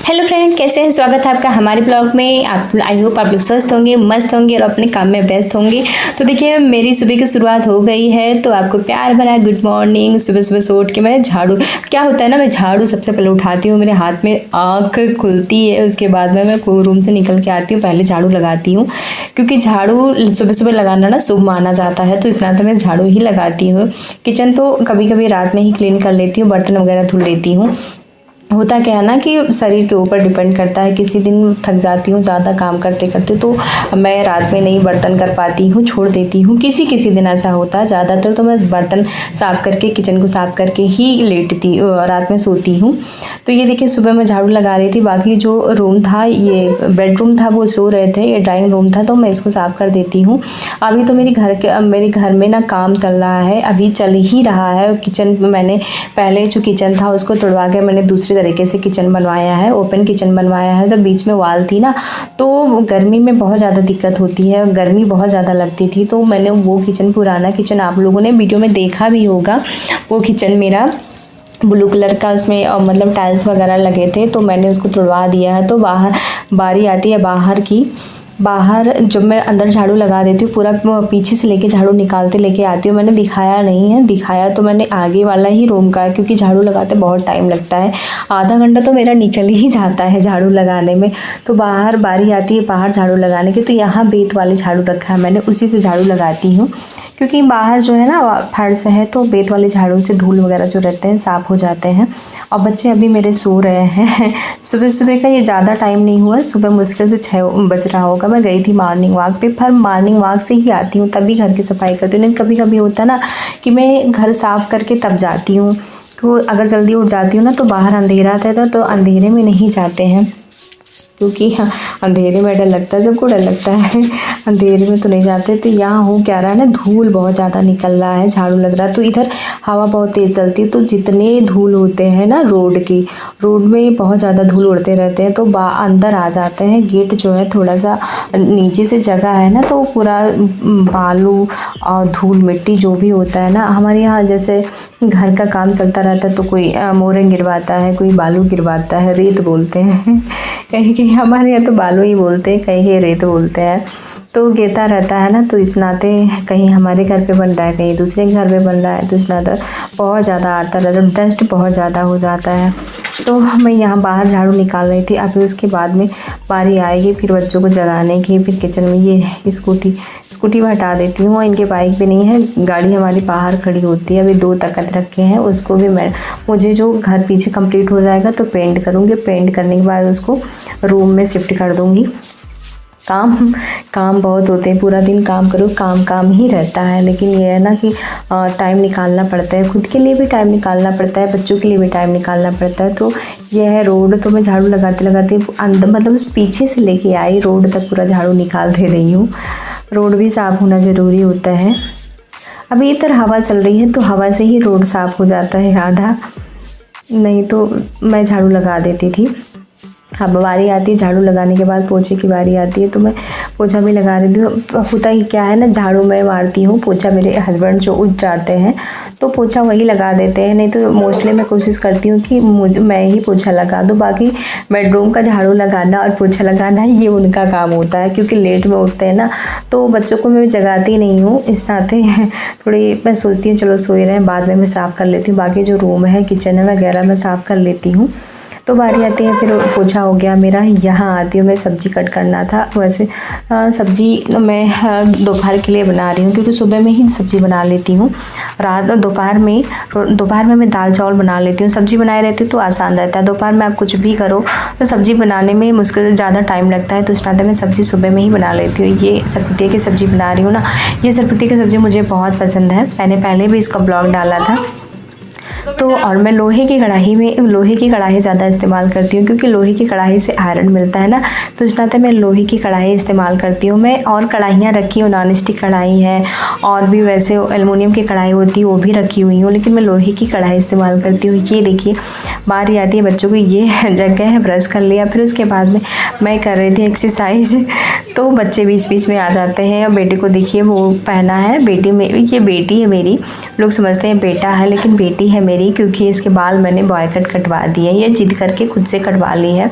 Hello friend, कैसे हैं? स्वागत है आपका हमारे ब्लॉग में। आप आई होप आप लोग स्वस्थ होंगे, मस्त होंगे और अपने काम में व्यस्त होंगे। तो देखिए, मेरी सुबह की शुरुआत हो गई है। तो आपको प्यार भरा गुड मॉर्निंग। सुबह सुबह से उठ के मैं झाड़ू, क्या होता है ना, मैं झाड़ू सबसे पहले उठाती हूँ, मेरे हाथ में आँख खुलती है। उसके बाद में मैं रूम से निकल के आती हूँ, पहले झाड़ू लगाती हूँ, क्योंकि झाड़ू सुबह सुबह लगाना ना शुभ माना जाता है। तो इस नाते मैं झाड़ू ही लगाती हूँ। किचन तो कभी कभी रात में ही क्लीन कर लेती हूँ, बर्तन वगैरह धुल लेती हूँ। होता क्या है ना कि शरीर के ऊपर डिपेंड करता है। किसी दिन थक जाती हूँ ज़्यादा काम करते करते, तो मैं रात में नहीं बर्तन कर पाती हूँ, छोड़ देती हूँ। किसी किसी दिन ऐसा होता है, ज़्यादातर तो मैं बर्तन साफ़ करके, किचन को साफ़ करके ही लेटती, रात में सोती हूँ। तो ये देखिए, सुबह मैं झाड़ू लगा रही थी। बाकी जो रूम था, ये बेडरूम था, वो सो रहे थे। ये ड्राइंग रूम था, तो मैं इसको साफ़ कर देती हूँ। अभी तो मेरे घर में ना काम चल रहा है, अभी चल ही रहा है। किचन में मैंने पहले जो किचन था उसको तोड़वा के मैंने दूसरे तरीके से किचन बनवाया है, ओपन किचन बनवाया है। तो बीच में वॉल थी ना, तो गर्मी में बहुत ज़्यादा दिक्कत होती है, गर्मी बहुत ज़्यादा लगती थी। तो मैंने वो किचन, पुराना किचन, आप लोगों ने वीडियो में देखा भी होगा, वो किचन मेरा ब्लू कलर का, उसमें मतलब टाइल्स वगैरह लगे थे, तो मैंने उसको तुड़वा दिया है। तो बाहर बारी आती है बाहर की। बाहर जब मैं अंदर झाड़ू लगा देती हूँ, पूरा पीछे से लेके झाड़ू निकालते लेके आती हूँ। मैंने दिखाया नहीं है, दिखाया तो मैंने आगे वाला ही रूम का है, क्योंकि झाड़ू लगाते बहुत टाइम लगता है। आधा घंटा तो मेरा निकल ही जाता है झाड़ू लगाने में। तो बाहर बारी आती है बाहर झाड़ू लगाने की, तो यहाँ बेत वाले झाड़ू रखा है मैंने, उसी से झाड़ू लगाती हूँ। क्योंकि बाहर जो है ना फर्श है, तो बेत वाले झाड़ू से धूल वगैरह जो रहते हैं साफ़ हो जाते हैं। और बच्चे अभी मेरे सो रहे हैं। सुबह सुबह का ये ज़्यादा टाइम नहीं हुआ, सुबह मुश्किल से 6 बज रहा होगा। मैं गई थी मॉर्निंग वॉक पे, पर मॉर्निंग वॉक से ही आती हूँ, तभी घर की सफाई करती हूँ। नहीं, कभी कभी होता है ना कि मैं घर साफ़ करके तब जाती हूँ। तो अगर जल्दी उठ जाती हूँ ना, तो बाहर अंधेरा रहता है, तो अंधेरे में नहीं जाते हैं, क्योंकि अंधेरे में डर लगता है। सबको डर लगता है, अंधेरे में तो नहीं जाते। तो यहाँ हो क्या रहा है ना, धूल बहुत ज़्यादा निकल रहा है, झाड़ू लग रहा है। तो इधर हवा बहुत तेज़ चलती है, तो जितने धूल होते हैं ना रोड में बहुत ज़्यादा धूल उड़ते रहते हैं, तो अंदर आ जाते हैं। गेट जो है थोड़ा सा नीचे से जगह है ना, तो पूरा बालू और धूल मिट्टी जो भी होता है ना, हमारे यहाँ जैसे घर का काम चलता रहता है, तो कोई मोरंग गिरवाता है, कोई बालू गिरवाता है, रेत बोलते हैं। कहीं कहीं हमारे यहाँ तो बालू ही बोलते हैं, कहीं कहीं रेत बोलते हैं। तो गिरता रहता है ना, तो इस नाते कहीं हमारे घर पे बन रहा है, कहीं दूसरे घर पे बन रहा है, तो इस नाते बहुत ज़्यादा आता रहता है, डस्ट बहुत ज़्यादा हो जाता है। तो मैं यहाँ बाहर झाड़ू निकाल रही थी। अभी उसके बाद में बारी आएगी फिर बच्चों को जगाने की। फिर किचन में ये स्कूटी में हटा देती हूँ। इनके बाइक भी नहीं है, गाड़ी हमारी बाहर खड़ी होती है। अभी 2 तख्त रखे हैं, उसको भी मुझे जो घर पीछे कंप्लीट हो जाएगा तो पेंट करूँगी। पेंट करने के बाद उसको रूम में शिफ्ट कर दूँगी। काम बहुत होते हैं, पूरा दिन काम करो, काम ही रहता है। लेकिन ये है ना कि टाइम निकालना पड़ता है, खुद के लिए भी टाइम निकालना पड़ता है, बच्चों के लिए भी टाइम निकालना पड़ता है। तो ये है रोड। तो मैं झाड़ू लगाते लगाते अंदर, मतलब पीछे से लेके आई रोड तक पूरा झाड़ू निकाल दे रही हूँ। रोड भी साफ़ होना ज़रूरी होता है। अभी इधर हवा चल रही है, तो हवा से ही रोड साफ़ हो जाता है आधा, नहीं तो मैं झाड़ू लगा देती थी। हाँ, बारी आती है झाड़ू लगाने के बाद पोछे की बारी आती है, तो मैं पोछा भी लगा देती हूँ। होता ही क्या है ना, झाड़ू मैं मारती हूँ, पोछा मेरे हस्बैंड जो उठ जाते हैं तो पोछा वही लगा देते हैं। नहीं तो मोस्टली मैं कोशिश करती हूँ कि मैं ही पोछा लगा दूँ। बाकी बेडरूम का झाड़ू लगाना और पोछा लगाना ये उनका काम होता है, क्योंकि लेट में उठते हैं ना, तो बच्चों को मैं जगाती नहीं हूँ। इस नाते थोड़ी मैं सोचती हूँ चलो सोए रहें, बाद में मैं साफ़ कर लेती हूँ। बाकी जो रूम है, किचन है वगैरह, मैं साफ़ कर लेती हूँ। तो बारी आती है, फिर पोछा हो गया मेरा। यहाँ आती हूँ, मैं सब्ज़ी कट करना था। वैसे सब्ज़ी मैं दोपहर के लिए बना रही हूँ, क्योंकि सुबह में ही सब्ज़ी बना लेती हूँ। दोपहर में मैं दाल चावल बना लेती हूँ। सब्ज़ी बनाए रहती तो आसान रहता है। दोपहर में आप कुछ भी करो तो सब्ज़ी बनाने में मुश्किल ज़्यादा टाइम लगता है, तो इस नाते मैं सब्ज़ी सुबह में ही बना लेती हूँ। ये सरपतिया की सब्ज़ी बना रही हूँ ना, ये सरपतिया की सब्ज़ी मुझे बहुत पसंद है। मैंने पहले भी इसका ब्लॉग डाला था। तो और मैं लोहे की कढ़ाई ज़्यादा इस्तेमाल करती हूँ, क्योंकि लोहे की कढ़ाई से आयरन मिलता है ना, तो इस नाते मैं लोहे की कढ़ाई इस्तेमाल करती हूँ। मैं और कढ़ाइयाँ रखी हूँ, नॉन स्टिक कढ़ाई है, और भी वैसे एलुमिनियम की कढ़ाई होती है वो भी रखी हुई हूँ, लेकिन मैं लोहे की कढ़ाई इस्तेमाल करती हूँ। ये देखिए, बारी आती है बच्चों को, ये जगह है, ब्रश कर लिया। फिर उसके बाद में मैं कर रही थी एक्सरसाइज, तो बच्चे बीच बीच में आ जाते हैं। और बेटे को देखिए, वो पहना है, ये बेटी है मेरी, लोग समझते हैं बेटा है, लेकिन बेटी है मेरी, क्योंकि इसके बाल मैंने बॉय कट कटवा दिए, ये जिद करके खुद से कटवा ली है।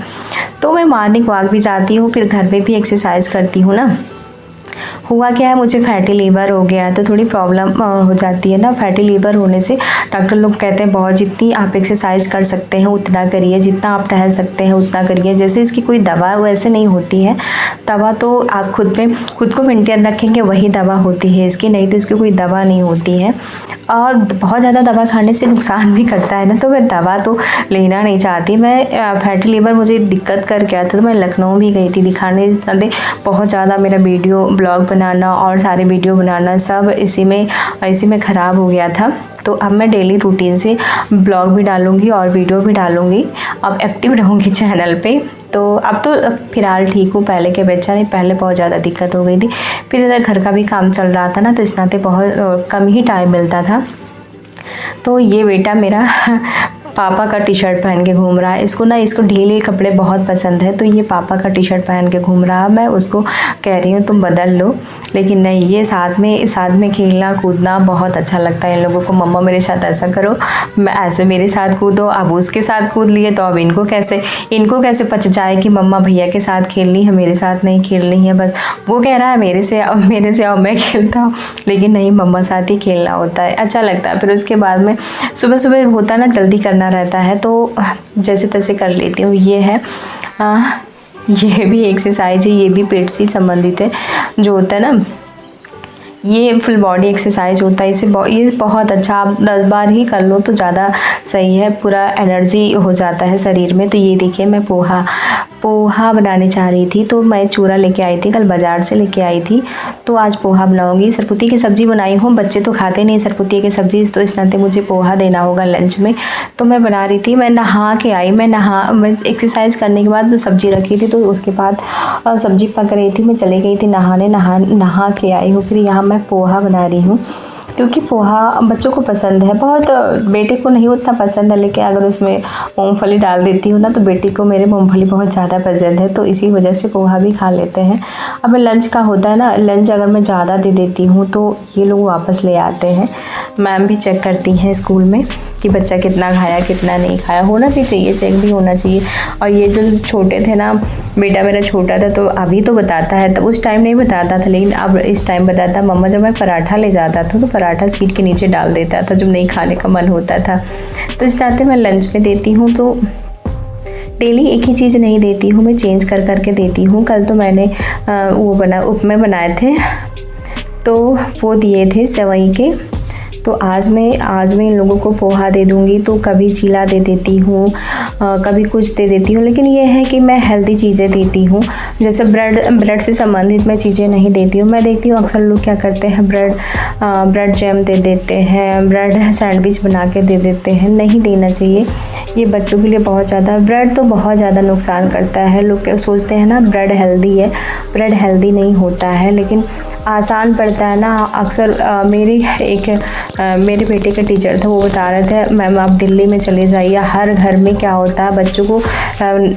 तो मैं मॉर्निंग वॉक भी जाती हूँ, फिर घर पे भी एक्सरसाइज करती हूँ ना। हुआ क्या है, मुझे फैटी लीवर हो गया है, तो थोड़ी प्रॉब्लम हो जाती है ना। फैटी लीवर होने से डॉक्टर लोग कहते हैं बहुत जितनी आप एक्सरसाइज कर सकते हैं उतना करिए, जितना आप टहल सकते हैं उतना करिए। जैसे इसकी कोई दवा वैसे नहीं होती है, दवा तो आप खुद को मेंटेन रखेंगे वही दवा होती है इसकी, नहीं तो इसकी कोई दवा नहीं होती है। और बहुत ज़्यादा दवा खाने से नुकसान भी करता है ना, तो मैं दवा तो लेना नहीं चाहती। मैं फैटी लीवर मुझे दिक्कत कर गया था, तो मैं लखनऊ भी गई थी दिखाने। बहुत ज़्यादा मेरा वीडियो ब्लॉग बनाना और सारे वीडियो बनाना सब इसी में ख़राब हो गया था। तो अब मैं डेली रूटीन से ब्लॉग भी डालूँगी और वीडियो भी डालूँगी। अब एक्टिव रहूँगी चैनल पे। तो अब तो फ़िलहाल ठीक हूँ, पहले के बच्चा नहीं, पहले बहुत ज़्यादा दिक्कत हो गई थी। फिर इधर घर का भी काम चल रहा था ना, तो इस नाते बहुत कम ही टाइम मिलता था। तो ये बेटा मेरा पापा का टी शर्ट पहन के घूम रहा है। इसको ढीले कपड़े बहुत पसंद है, तो ये पापा का टी शर्ट पहन के घूम रहा है। मैं उसको कह रही हूँ तुम बदल लो, लेकिन नहीं, ये साथ में खेलना कूदना बहुत अच्छा लगता है इन लोगों को। मम्मा मेरे साथ ऐसा करो, मैं ऐसे मेरे साथ कूदो। अब उसके साथ कूद लिए तो अब इनको कैसे पच जाए कि मम्मा भैया के साथ खेलनी है, मेरे साथ नहीं खेलनी है। बस वो कह रहा है मेरे से अब मैं खेलता हूँ, लेकिन नहीं, मम्मा साथ ही खेलना होता है, अच्छा लगता है। फिर उसके बाद में सुबह होता है ना, जल्दी करना रहता है, तो जैसे तैसे कर लेती हूँ। ये है ये भी एक्सरसाइज है, ये भी पेट से संबंधित है। जो होता है ना, ये फुल बॉडी एक्सरसाइज होता है। ये बहुत अच्छा, आप 10 बार ही कर लो तो ज़्यादा सही है, पूरा एनर्जी हो जाता है शरीर में। तो ये देखिए, मैं पोहा बनाने चाह रही थी, तो मैं चूरा लेके आई थी, कल बाज़ार से लेके आई थी। तो आज पोहा बनाऊंगी। सरपुती की सब्ज़ी बनाई हूँ, बच्चे तो खाते नहीं सरपुती की सब्ज़ी, तो इस नाते मुझे पोहा देना होगा लंच में। तो मैं बना रही थी, मैं नहा के आई, मैं एक्सरसाइज करने के बाद तो सब्ज़ी रखी थी, तो उसके बाद सब्ज़ी पक रही थी, मैं चली गई थी नहा के आई हूँ। फिर यहाँ मैं पोहा बना रही हूँ, क्योंकि पोहा बच्चों को पसंद है बहुत। बेटे को नहीं उतना पसंद है, लेकिन अगर उसमें मूंगफली डाल देती हूँ ना, तो बेटी को मेरे मूंगफली बहुत ज़्यादा पसंद है, तो इसी वजह से पोहा भी खा लेते हैं। अब लंच का होता है ना, लंच अगर मैं ज़्यादा दे देती हूँ तो ये लोग वापस ले आते हैं। मैम भी चेक करती हैं स्कूल में कि बच्चा कितना खाया कितना नहीं खाया, होना भी चाहिए, चेक भी होना चाहिए। और ये जो छोटे थे ना, बेटा मेरा छोटा था, तो अभी तो बताता है, तब उस टाइम नहीं बताता था, लेकिन अब इस टाइम बताता। मम्मा जब मैं पराठा ले जाता था तो पराठा सीट के नीचे डाल देता था जब नहीं खाने का मन होता था। तो इस नाते मैं लंच में देती हूँ, तो डेली एक ही चीज़ नहीं देती हूँ, मैं चेंज कर करके देती हूँ। कल तो मैंने उपमे बनाए थे, तो वो दिए थे सेवई के। तो आज मैं इन लोगों को पोहा दे दूँगी, तो कभी चीला दे देती हूँ, कभी कुछ दे देती हूँ। लेकिन ये है कि मैं हेल्दी चीज़ें देती हूँ, जैसे ब्रेड से संबंधित मैं चीज़ें नहीं देती हूँ। मैं देखती हूँ अक्सर लोग क्या करते हैं, ब्रेड जैम दे देते हैं, ब्रेड सैंडविच बना के दे देते हैं। नहीं देना चाहिए, ये बच्चों के लिए बहुत ज़्यादा, ब्रेड तो बहुत ज़्यादा नुकसान करता है। लोग क्या सोचते हैं ना ब्रेड हेल्दी है, ब्रेड हेल्दी नहीं होता है, लेकिन आसान पड़ता है ना। अक्सर मेरे बेटे का टीचर था, वो बता रहे थे, मैम आप दिल्ली में चले जाइए, हर घर में क्या होता है, बच्चों को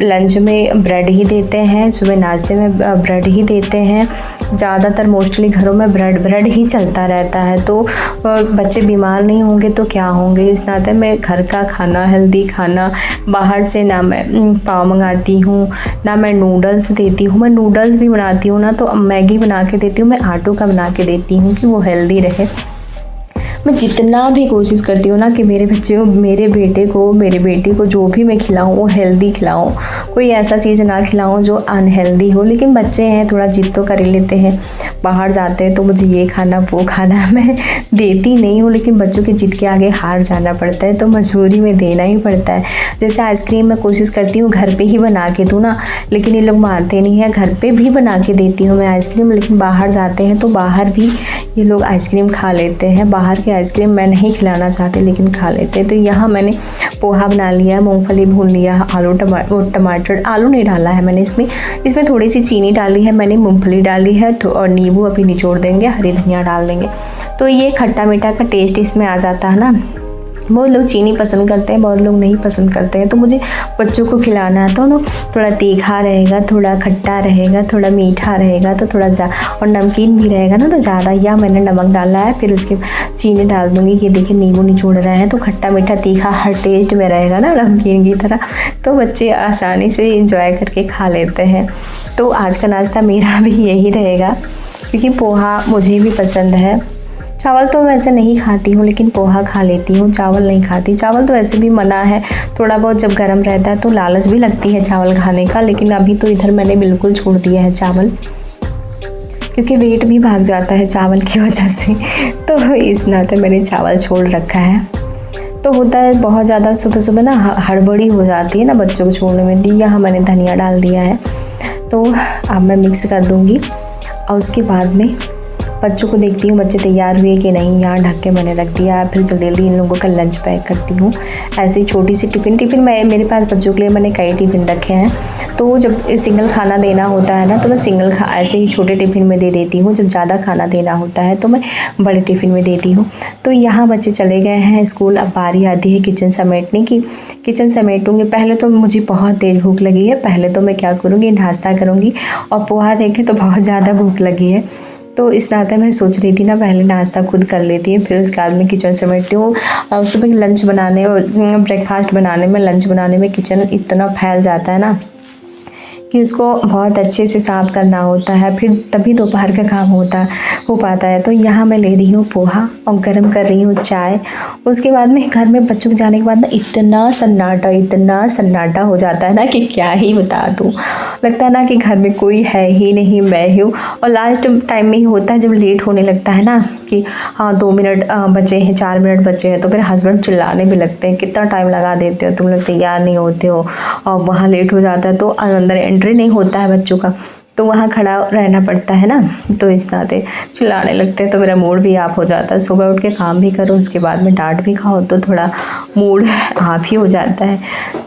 लंच में ब्रेड ही देते हैं, सुबह नाश्ते में ब्रेड ही देते हैं। ज़्यादातर मोस्टली घरों में ब्रेड ही चलता रहता है, तो बच्चे बीमार नहीं होंगे तो क्या होंगे। इस नाते मैं घर का खाना, हेल्दी खाना, बाहर से ना मैं पाव मंगाती हूँ, ना मैं नूडल्स देती हूँ। मैं नूडल्स भी बनाती हूँ ना, तो मैगी बना के देती हूँ, मैं आटो का बना के देती हूँ कि वो हेल्दी रहे। मैं जितना भी कोशिश करती हूँ ना कि मेरे बच्चे को, मेरे बेटे को, मेरे बेटी को जो भी मैं खिलाऊँ वो हेल्दी खिलाऊँ, कोई ऐसा चीज़ ना खिलाऊँ जो अनहेल्दी हो। लेकिन बच्चे हैं, थोड़ा जिद तो कर ही लेते हैं, बाहर जाते हैं तो मुझे ये खाना वो खाना, मैं देती नहीं हूँ, लेकिन बच्चों के जिद के आगे हार जाना पड़ता है, तो मजबूरी में देना ही पड़ता है। जैसे आइसक्रीम मैं कोशिश करती हूँ घर पर ही बना के दूँ ना, लेकिन ये लोग मानते नहीं हैं। घर पर भी बना के देती हूँ मैं आइसक्रीम, लेकिन बाहर जाते हैं तो बाहर भी ये लोग आइसक्रीम खा लेते हैं। बाहर के आइसक्रीम मैं नहीं खिलाना चाहती, लेकिन खा लेते हैं। तो यहाँ मैंने पोहा बना लिया, मूंगफली भून लिया, टमाटर आलू नहीं डाला है मैंने, इसमें थोड़ी सी चीनी डाली है मैंने, मूंगफली डाली है, तो और नींबू अभी निचोड़ देंगे, हरी धनिया डाल देंगे, तो ये खट्टा मीठा का टेस्ट इसमें आ जाता है ना। बहुत लोग चीनी पसंद करते हैं, बहुत लोग नहीं पसंद करते हैं। तो मुझे बच्चों को खिलाना तो ना थोड़ा तीखा रहेगा, थोड़ा खट्टा रहेगा, थोड़ा मीठा रहेगा, तो थोड़ा और नमकीन भी रहेगा ना तो ज़्यादा। या मैंने नमक डाला है, फिर उसके चीनी डाल दूँगी। ये देखिए नींबू निचोड़ रहे हैं, तो खट्टा मीठा तीखा हर टेस्ट में रहेगा ना नमकीन की तरह, तो बच्चे आसानी से इंजॉय करके खा लेते हैं। तो आज का नाश्ता मेरा भी यही रहेगा, क्योंकि पोहा मुझे भी पसंद है। चावल तो वैसे नहीं खाती हूँ, लेकिन पोहा खा लेती हूँ, चावल नहीं खाती। चावल तो वैसे भी मना है, थोड़ा बहुत जब गर्म रहता है तो लालच भी लगती है चावल खाने का। लेकिन अभी तो इधर मैंने बिल्कुल छोड़ दिया है चावल, क्योंकि वेट भी भाग जाता है चावल की वजह से। तो इस नाते मैंने चावल छोड़ रखा है। तो होता है बहुत ज़्यादा सुबह सुबह ना हड़बड़ी हो जाती है ना बच्चों को छोड़ने में। यहाँ मैंने धनिया डाल दिया है, तो अब मैं मिक्स कर दूँगी। और उसके बाद में बच्चों को देखती हूँ बच्चे तैयार हुए कि नहीं। यहाँ ढक के मैंने रख दिया। फिर जल्दी जल्दी इन लोगों का लंच पैक करती हूँ। ऐसे ही छोटी सी टिफ़िन मेरे पास बच्चों के लिए मैंने कई टिफ़िन रखे हैं। तो जब सिंगल खाना देना होता है ना, तो मैं ऐसे ही छोटे टिफ़िन में दे देती हूँ। जब ज़्यादा खाना देना होता है तो मैं बड़े टिफ़िन में देती हूँ। तो यहाँ बच्चे चले गए हैं स्कूल। अब बारी आती है किचन समेटने की। किचन समेटूँगी। पहले तो मुझे बहुत तेज़ भूख लगी है। पहले तो मैं क्या करूँगी, नाश्ता करूँगी। और पोहा देखे तो बहुत ज़्यादा भूख लगी है। तो इस नाते मैं सोच रही थी ना पहले नाश्ता खुद कर लेती हूँ, फिर उसके बाद में किचन समेटती हूँ। सुबह लंच बनाने, ब्रेकफास्ट बनाने में, लंच बनाने में किचन इतना फैल जाता है ना कि उसको बहुत अच्छे से साफ़ करना होता है, फिर तभी दोपहर का काम हो पाता है। तो यहाँ मैं ले रही हूँ पोहा और गरम कर रही हूँ चाय। उसके बाद में घर में बच्चों के जाने के बाद ना इतना सन्नाटा हो जाता है ना कि क्या ही बता दूँ। लगता है ना कि घर में कोई है ही नहीं, मैं हूँ। और लास्ट टाइम में ही होता है जब लेट होने लगता है ना कि हाँ 2 मिनट बचे हैं, 4 मिनट बचे हैं, तो फिर हस्बैंड चिल्लाने भी लगते हैं, कितना टाइम लगा देते हो तुम लोग, तैयार नहीं होते हो। और वहाँ लेट हो जाता है तो अंदर एंट्री नहीं होता है बच्चों का, तो वहाँ खड़ा रहना पड़ता है ना। तो इस नाते चिल्लाने लगते हैं, तो मेरा मूड भी ऑफ हो जाता है। सुबह उठ के काम भी करो, उसके बाद में डांट भी खाओ, तो थोड़ा मूड ऑफ ही हो जाता है।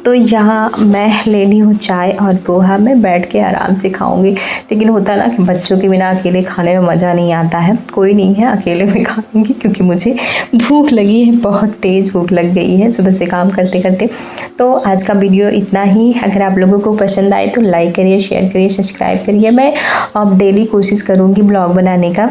तो यहाँ मैं लेनी हूँ चाय और पोहा। मैं बैठ के आराम से खाऊंगी। लेकिन होता है ना कि बच्चों के बिना अकेले खाने में मज़ा नहीं आता है। कोई नहीं है, अकेले में खाऊंगी, क्योंकि मुझे भूख लगी है, बहुत तेज़ भूख लग गई है सुबह से काम करते करते। तो आज का वीडियो इतना ही। अगर आप लोगों को पसंद आए तो लाइक करिए, शेयर करिए, सब्सक्राइब करिए। मैं अब डेली कोशिश करूँगी ब्लॉग बनाने का।